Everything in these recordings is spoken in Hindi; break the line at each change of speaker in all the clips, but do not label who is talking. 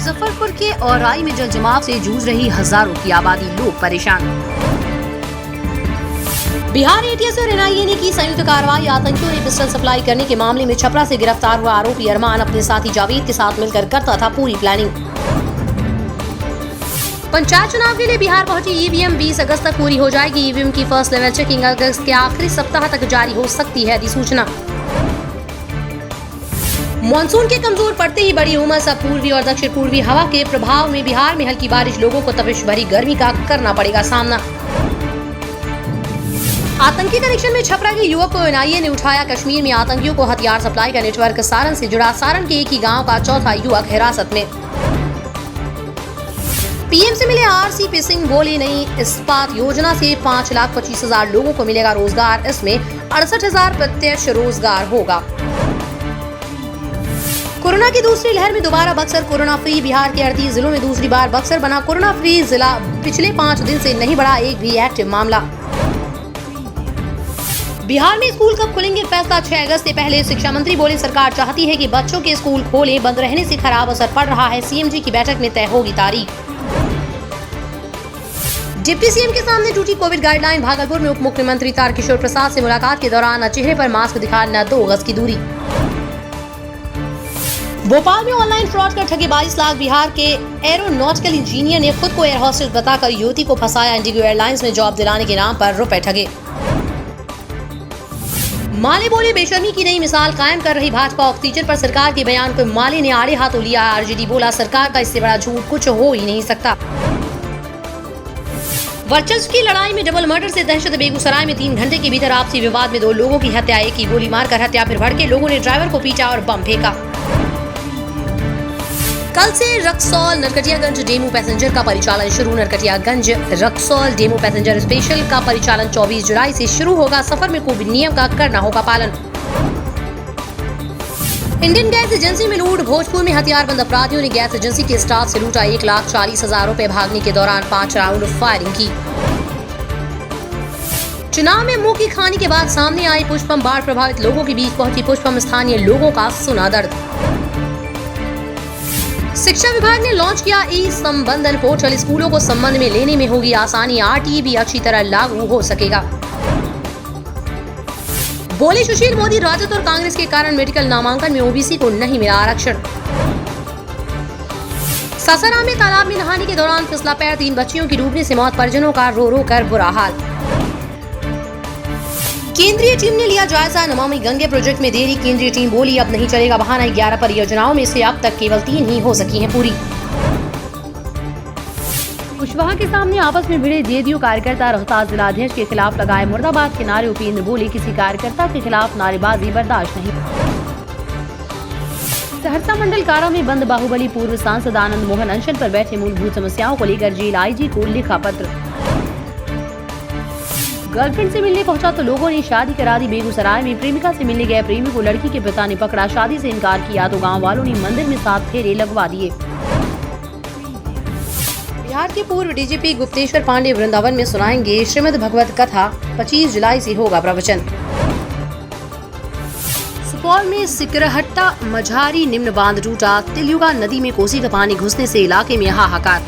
मुजफ्फरपुर के औराई में जल जमाव से जूझ रही हजारों की आबादी, लोग परेशान। बिहार एटीएस और एनआईए ने की संयुक्त कार्रवाई। आतंकियों ने पिस्टल सप्लाई करने के मामले में छपरा से गिरफ्तार हुआ आरोपी अरमान अपने साथी जावेद के साथ मिलकर करता था पूरी प्लानिंग। पंचायत चुनाव के लिए बिहार पहुंची ईवीएम 20 अगस्त तक पूरी हो जाएगी। ईवीएम की फर्स्ट लेवल चेकिंग अगस्त के आखिरी सप्ताह तक जारी हो सकती है अधिसूचना। मानसून के कमजोर पड़ते ही बड़ी उमस। अब पूर्वी और दक्षिण पूर्वी हवा के प्रभाव में बिहार में हल्की बारिश, लोगों को तपिश भरी गर्मी का करना पड़ेगा सामना। आतंकी कनेक्शन में छपरा के युवक को एनआईए ने उठाया। कश्मीर में आतंकियों को हथियार सप्लाई का नेटवर्क सारण से जुड़ा। सारण के एक ही गांव का चौथा युवक हिरासत में। पीएम से मिले आरसी पी सिंह, बोले नई इस्पात योजना से 5,25,000 लोगों को मिलेगा रोजगार। इसमें 68,000 प्रत्यक्ष रोजगार होगा। कोरोना की दूसरी लहर में दोबारा बक्सर कोरोना फ्री। बिहार के 38 जिलों में दूसरी बार बक्सर बना कोरोना फ्री जिला। पिछले 5 दिन से नहीं बढ़ा एक भी एक्टिव मामला। बिहार में स्कूल कब खुलेंगे, फैसला 6 अगस्त से पहले। शिक्षा मंत्री बोले सरकार चाहती है कि बच्चों के स्कूल खोलें, बंद रहने से खराब असर पड़ रहा है। सीएमजी की बैठक में तय होगी तारीख। डिप्टी सीएम के सामने टूटी कोविड गाइडलाइन। भागलपुर में उप मुख्यमंत्री तारकिशोर प्रसाद से मुलाकात के दौरान चेहरे पर मास्क दिखाना, 2 गज की दूरी। भोपाल में ऑनलाइन फ्रॉड कर ठगे 22 लाख। बिहार के एरोनॉटिकल इंजीनियर ने खुद को एयर होस्टेस बताकर युवती को फंसाया। इंडिगो एयरलाइंस में जॉब दिलाने के नाम पर रुपए ठगे। माले बोले बेशर्मी की नई मिसाल कायम कर रही भाजपा। ऑक्सीजन पर सरकार के बयान को माले ने आड़े हाथों लिया। आरजेडी बोला सरकार का इससे बड़ा झूठ कुछ हो ही नहीं सकता। वर्चस्व की लड़ाई में डबल मर्डर से दहशत। बेगूसराय में 3 घंटे के भीतर आपसी विवाद में 2 लोगों की हत्या। एक की गोली मारकर हत्या, फिर भड़के लोगों ने ड्राइवर को पीटा और बम फेंका। कल से रक्सौल नरकटियागंज डेमू पैसेंजर का परिचालन शुरू। Narkatiaganj Raxaul DEMU passenger special का परिचालन 24 जुलाई से शुरू होगा। सफर में कोविड नियम का करना होगा पालन। इंडियन गैस एजेंसी में लूट। भोजपुर में हथियारबंद अपराधियों ने गैस एजेंसी के स्टाफ से लूटा 1,40,000 रुपए। भागने के दौरान 5 राउंड फायरिंग की। चुनाव में मुंह की खानी के बाद सामने आई पुष्पम। बाढ़ प्रभावित लोगों के बीच पहुंची पुष्पम। स्थानीय लोगों का सुना दर्द। शिक्षा विभाग ने लॉन्च किया ई संबंधन पोर्टल। स्कूलों को संबंध में लेने में होगी आसानी। आरटीई भी अच्छी तरह लागू हो सकेगा। बोले सुशील मोदी राजद और कांग्रेस के कारण मेडिकल नामांकन में ओबीसी को नहीं मिला आरक्षण। सासाराम में तालाब में नहाने के दौरान फिसला पैर। 3 बच्चियों की डूबने से मौत। परिजनों का रो रो कर बुरा हाल। केंद्रीय टीम ने लिया जायजा। नमामि गंगे प्रोजेक्ट में देरी। केंद्रीय टीम बोली अब नहीं चलेगा बहाना। 11 परियोजनाओं में से अब तक केवल 3 ही हो सकी हैं पूरी। कुशवाहा के सामने आपस में भिड़े जेडीयू कार्यकर्ता। रोहतास जिलाध्यक्ष के खिलाफ लगाए मुर्दाबाद के नारे। उपेंद्र बोले किसी कार्यकर्ता के खिलाफ नारेबाजी बर्दाश्त नहीं। सहरसा मंडल कारा में बंद बाहुबली। पूर्व सांसद आनंद मोहन अनशन पर बैठे। मूलभूत समस्याओं को लेकर जेल आईजी को लिखा पत्र। गर्लफ्रेंड से मिलने पहुंचा तो लोगों ने शादी करा दी। बेगूसराय में प्रेमिका से मिलने गए प्रेमी को लड़की के पिता ने पकड़ा। शादी से इनकार किया तो गांव वालों ने मंदिर में 7 फेरे लगवा दिए। बिहार के पूर्व डीजीपी गुप्तेश्वर पांडे वृंदावन में सुनाएंगे श्रीमद् भगवत कथा। 25 जुलाई से होगा प्रवचन। सुपौल में सिकरहट्टा मझारी निम्न बांध टूटा। तिलयुगा नदी में कोसी का पानी घुसने से इलाके में हाहाकार।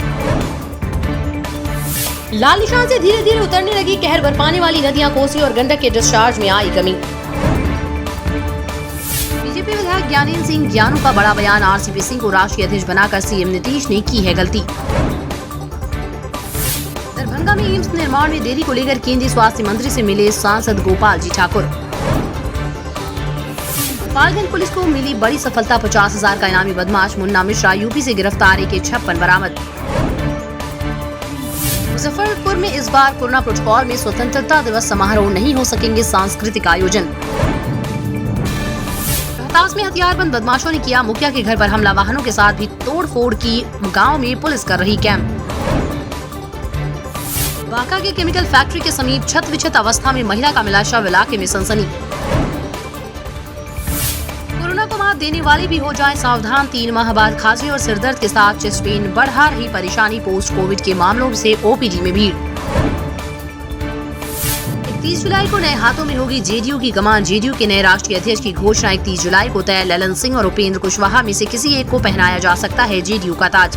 लाल निशान से धीरे धीरे उतरने लगी कहर बरपाने वाली नदियां। कोसी और गंडक के डिस्चार्ज में आई कमी। बीजेपी विधायक ज्ञानेंद्र सिंह ज्ञानू का बड़ा बयान। आरसी पी सिंह को राष्ट्रीय अध्यक्ष बनाकर सीएम नीतीश ने की है गलती। दरभंगा में एम्स निर्माण में देरी को लेकर केंद्रीय स्वास्थ्य मंत्री से मिले सांसद गोपाल जी ठाकुर। गोपालगंज पुलिस को मिली बड़ी सफलता। 50,000 का इनामी बदमाश मुन्ना मिश्रा यूपी से गिरफ्तार। AK-56 बरामद। मुजफ्फरपुर में इस बार कोरोना प्रोटोकॉल में स्वतंत्रता दिवस समारोह नहीं हो सकेंगे सांस्कृतिक आयोजन। रोहतास में हथियारबंद बदमाशों ने किया मुखिया के घर पर हमला। वाहनों के साथ भी तोड़फोड़ की। गांव में पुलिस कर रही कैंप। बांका के केमिकल फैक्ट्री के समीप छत विछत अवस्था में महिला का मिला शव। इलाके में सनसनी। कोरोना को मात देने वाली भी हो जाए सावधान। 3 माह बाद खांसी और सिरदर्द के साथ चेस्ट पेन। बढ़ा रही परेशानी। पोस्ट कोविड के मामलों से ओपीडी में भीड़। 20 जुलाई को नए हाथों में होगी जेडीयू की कमान। जेडीयू के नए राष्ट्रीय अध्यक्ष की घोषणा 31 जुलाई को तय। ललन सिंह और उपेंद्र कुशवाहा में से किसी एक को पहनाया जा सकता है जेडीयू का ताज।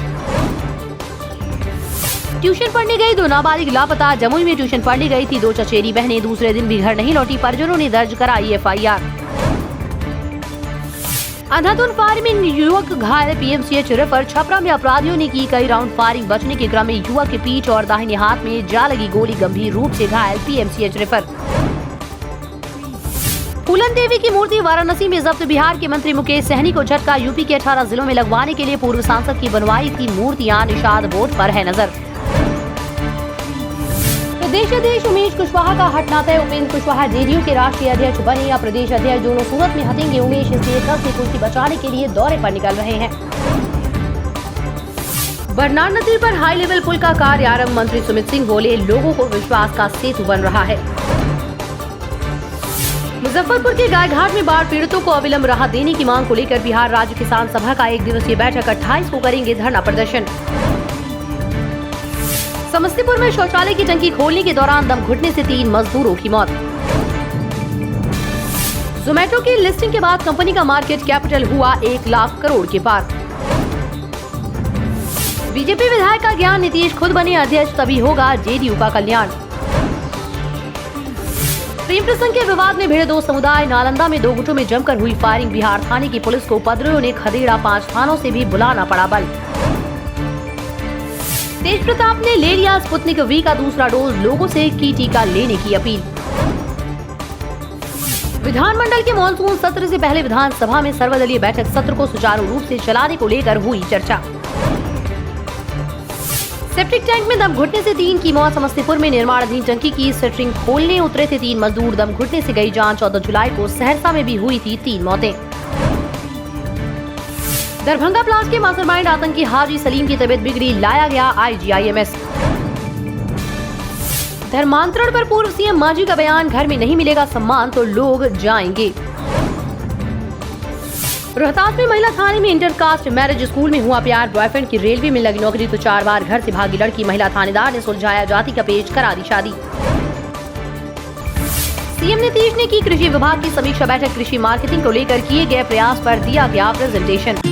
ट्यूशन पढ़ने गई 2 नाबालिग लापता। जमुई में ट्यूशन पढ़ने गई थी 2 चचेरी बहनें, दूसरे दिन भी घर नहीं लौटी। परिजनों ने दर्ज कराई FIR। अंधाधुंध फायरिंग में युवक घायल, PMCH रेफर। छपरा में अपराधियों ने की कई राउंड फायरिंग। बचने के क्रम में युवक के पीठ और दाहिने हाथ में जा लगी गोली, गंभीर रूप से घायल, PMCH रेफर। फूलन देवी की मूर्ति वाराणसी में जब्त। बिहार के मंत्री मुकेश सहनी को झटका। यूपी के 18 जिलों में लगवाने के लिए पूर्व सांसद की बनवाई थी मूर्तियां। निषाद बोर्ड पर है नजर। प्रदेश अध्यक्ष उमेश कुशवाहा का हटना तय। उपेंद्र कुशवाहा जेडीयू के राष्ट्रीय अध्यक्ष बने या प्रदेश अध्यक्ष, दोनों सूरत में हटेंगे उमेश। इसलिए कल से कुर्सी बचाने के लिए दौरे पर निकल रहे हैं। बरनार नदी पर हाई लेवल पुल का कार्य आरंभ। मंत्री सुमित सिंह बोले, लोगों को विश्वास का सेतु बन रहा है। मुजफ्फरपुर के गायघाट में बाढ़ पीड़ितों को अविलंब राहत देने की मांग को लेकर बिहार राज्य किसान सभा का 1 दिवसीय बैठक। 28 को करेंगे धरना प्रदर्शन। समस्तीपुर में शौचालय की टंकी खोलने के दौरान दम घुटने से 3 मजदूरों की मौत। जोमेटो की लिस्टिंग के बाद कंपनी का मार्केट कैपिटल हुआ 1 लाख करोड़ के पार। बीजेपी विधायक का ज्ञान, नीतीश खुद बने अध्यक्ष तभी होगा जेडीयू का कल्याण। प्रेम प्रसंग के विवाद में भिड़े 2 समुदाय। नालंदा में 2 गुटों में जमकर हुई फायरिंग। बिहार थाने की पुलिस को उपद्रवियों ने खदेड़ा। 5 थानों से भी बुलाना पड़ा बल। तेज प्रताप ने ले लिया स्पुतनिक V का दूसरा डोज। लोगों से की टीका लेने की अपील। विधानमंडल के मॉनसून सत्र से पहले विधानसभा में सर्वदलीय बैठक। सत्र को सुचारू रूप से चलाने को लेकर हुई चर्चा। सेप्टिक टैंक में दम घुटने से 3 की मौत। समस्तीपुर में निर्माणाधीन टंकी की सेटरिंग खोलने उतरे थे 3 मजदूर। दम घुटने से गई जान। 14 जुलाई को सहरसा में भी हुई थी 3 मौतें। दरभंगा ब्लास्ट के मास्टरमाइंड आतंकी हाजी सलीम की तबीयत बिगड़ी। लाया गया IGIMS। धर्मांतरण पर पूर्व सीएम मांझी का बयान, घर में नहीं मिलेगा सम्मान तो लोग जाएंगे। रोहतास में महिला थाने में इंटरकास्ट मैरिज। स्कूल में हुआ प्यार, बॉयफ्रेंड की रेलवे में लगी नौकरी तो 4 बार घर से भागी लड़की। महिला थानेदार ने सुलझाया जाति का पेच, करा दी शादी। सीएम नीतीश ने की कृषि विभाग की समीक्षा बैठक। कृषि मार्केटिंग को लेकर किए गए प्रयास पर दिया गया प्रेजेंटेशन।